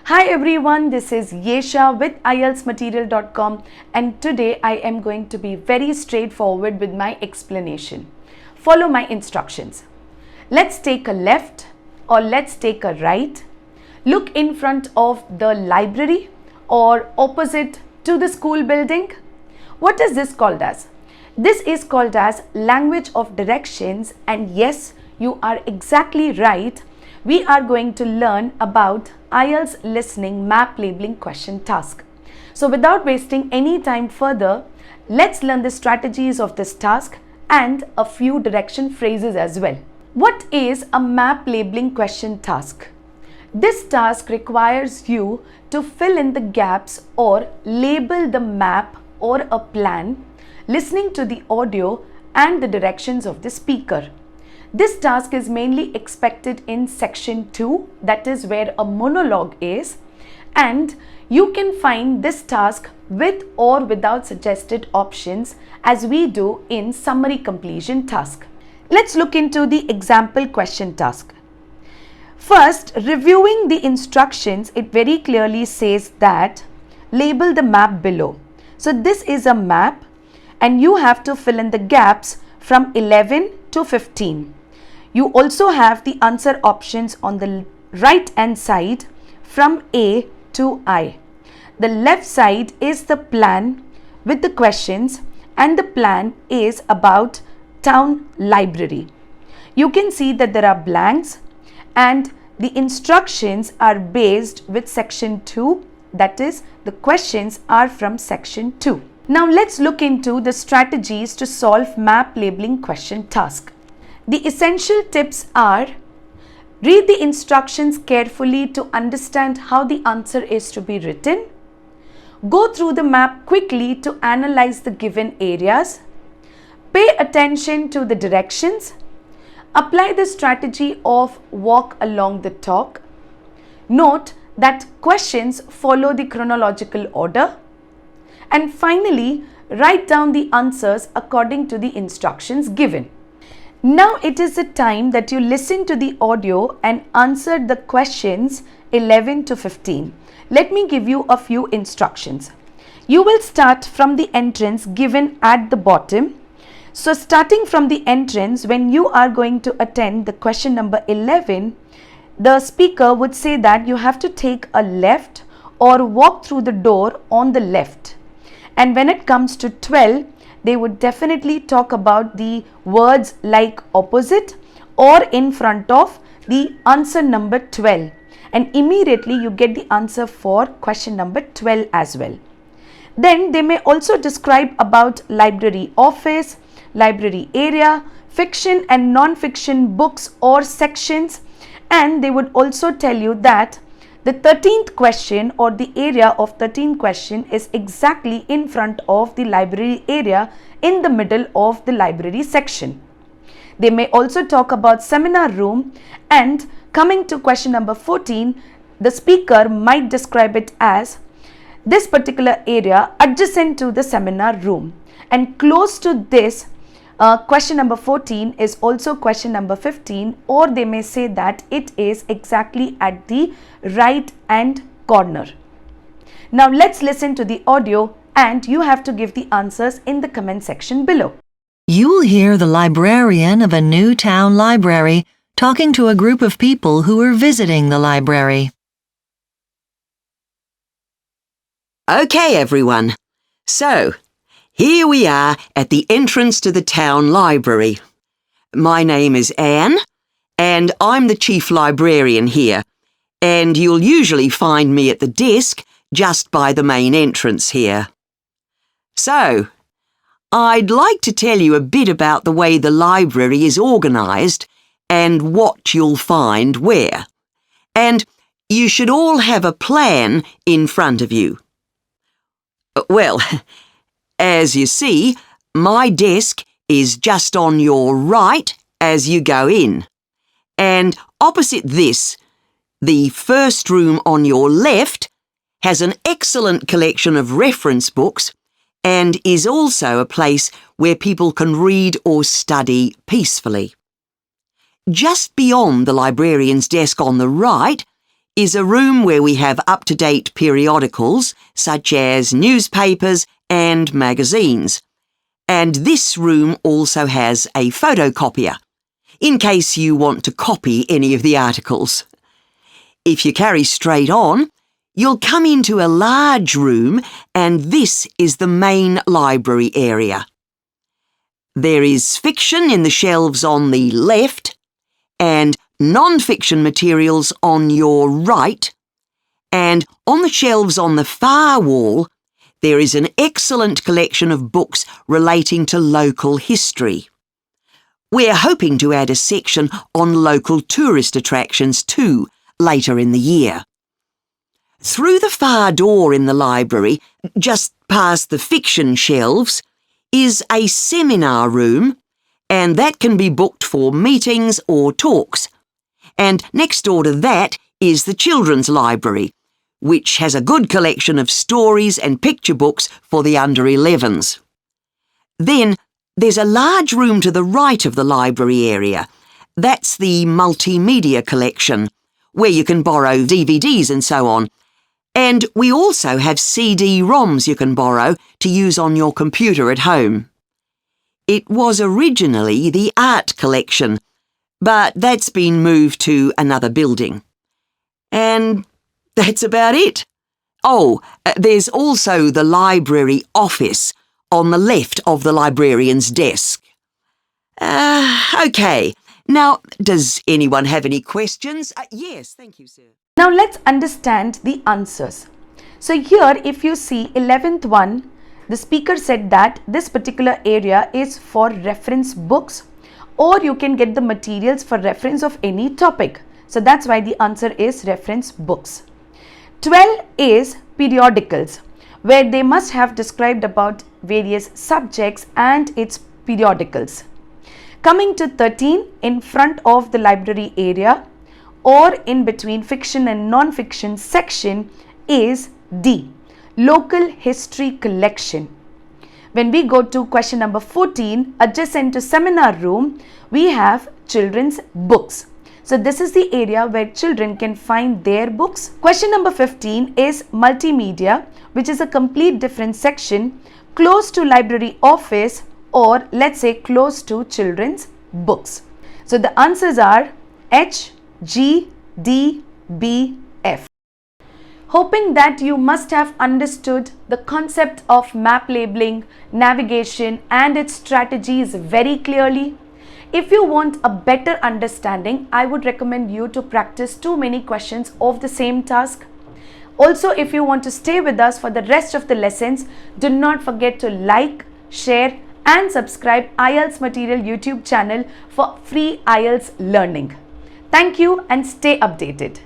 Hi everyone, this is Yesha with IELTSmaterial.com and today I am going to be very straightforward with my explanation. Follow my instructions. Let's take a left or let's take a right. Look in front of the library or opposite to the school building. What is this called as? This is called as language of directions, and yes, you are exactly right. We are going to learn about IELTS listening map labeling question task. So without wasting any time further, let's learn the strategies of this task and a few direction phrases as well. What is a map labeling question task? This task requires you to fill in the gaps or label the map or a plan, listening to the audio and the directions of the speaker. This task is mainly expected in section 2, that is where a monologue is, and you can find this task with or without suggested options as we do in summary completion task. Let's look into the example question task. First, reviewing the instructions, it very clearly says that label the map below. So this is a map and you have to fill in the gaps from 11 to 15. You also have the answer options on the right hand side from A to I. The left side is the plan with the questions and the plan is about town library. You can see that there are blanks and the instructions are based with section 2, that is the questions are from section 2. Now let's look into the strategies to solve map labeling question task. The essential tips are: read the instructions carefully to understand how the answer is to be written. Go through the map quickly to analyze the given areas. Pay attention to the directions. Apply the strategy of walk along the talk. Note that questions follow the chronological order. And finally, write down the answers according to the instructions given. Now it is the time that you listen to the audio and answer the questions 11 to 15. Let me give you a few instructions. You will start from the entrance given at the bottom. So starting from the entrance, when you are going to attend the question number 11, the speaker would say that you have to take a left or walk through the door on the left. And when it comes to 12, they would definitely talk about the words like opposite or in front of the answer number 12. And immediately you get the answer for question number 12 as well. Then they may also describe about library office, library area, fiction and non-fiction books or sections. And they would also tell you that the 13th question or the area of 13th question is exactly in front of the library area in the middle of the library section. They may also talk about seminar room, and coming to question number 14, the speaker might describe it as this particular area adjacent to the seminar room, and close to this question number 14 is also question number 15, or they may say that it is exactly at the right hand corner. Now let's listen to the audio and you have to give the answers in the comment section below. You'll hear the librarian of a new town library talking to a group of people who are visiting the library. Okay, everyone. So, here we are at the entrance to the town library. My name is Anne, and I'm the chief librarian here, and you'll usually find me at the desk just by the main entrance here. So, I'd like to tell you a bit about the way the library is organised and what you'll find where. And you should all have a plan in front of you. Well, as you see, my desk is just on your right as you go in. And opposite this, the first room on your left has an excellent collection of reference books and is also a place where people can read or study peacefully. Just beyond the librarian's desk on the right is a room where we have up-to-date periodicals such as newspapers and magazines. And this room also has a photocopier, in case you want to copy any of the articles. If you carry straight on, you'll come into a large room, and this is the main library area. There is fiction in the shelves on the left and non-fiction materials on your right, and on the shelves on the far wall there is an excellent collection of books relating to local history. We're hoping to add a section on local tourist attractions too later in the year. Through the far door in the library, just past the fiction shelves, is a seminar room, and that can be booked for meetings or talks. And next door to that is the children's library, which has a good collection of stories and picture books for the under 11s. Then there's a large room to the right of the library area. That's the multimedia collection, where you can borrow DVDs and so on. And we also have CD-ROMs you can borrow to use on your computer at home. It was originally the art collection, but that's been moved to another building. And that's about it. Oh, there's also the library office on the left of the librarian's desk. OK. Now, does anyone have any questions? Yes, thank you, sir. Now let's understand the answers. So here, if you see 11th one, the speaker said that this particular area is for reference books, or you can get the materials for reference of any topic. So that's why the answer is reference books. 12 is periodicals, where they must have described about various subjects and its periodicals. Coming to 13, in front of the library area or in between fiction and non-fiction section is D, local history collection. When we go to question number 14, adjacent to seminar room, we have children's books. So this is the area where children can find their books. Question number 15 is multimedia, which is a complete different section close to library office, or let's say close to children's books. So the answers are H, G, D, B, F. Hoping that you must have understood the concept of map labeling, navigation and its strategies very clearly. If you want a better understanding, I would recommend you to practice too many questions of the same task. Also, if you want to stay with us for the rest of the lessons, do not forget to like, share and subscribe IELTS Material YouTube channel for free IELTS learning. Thank you and stay updated.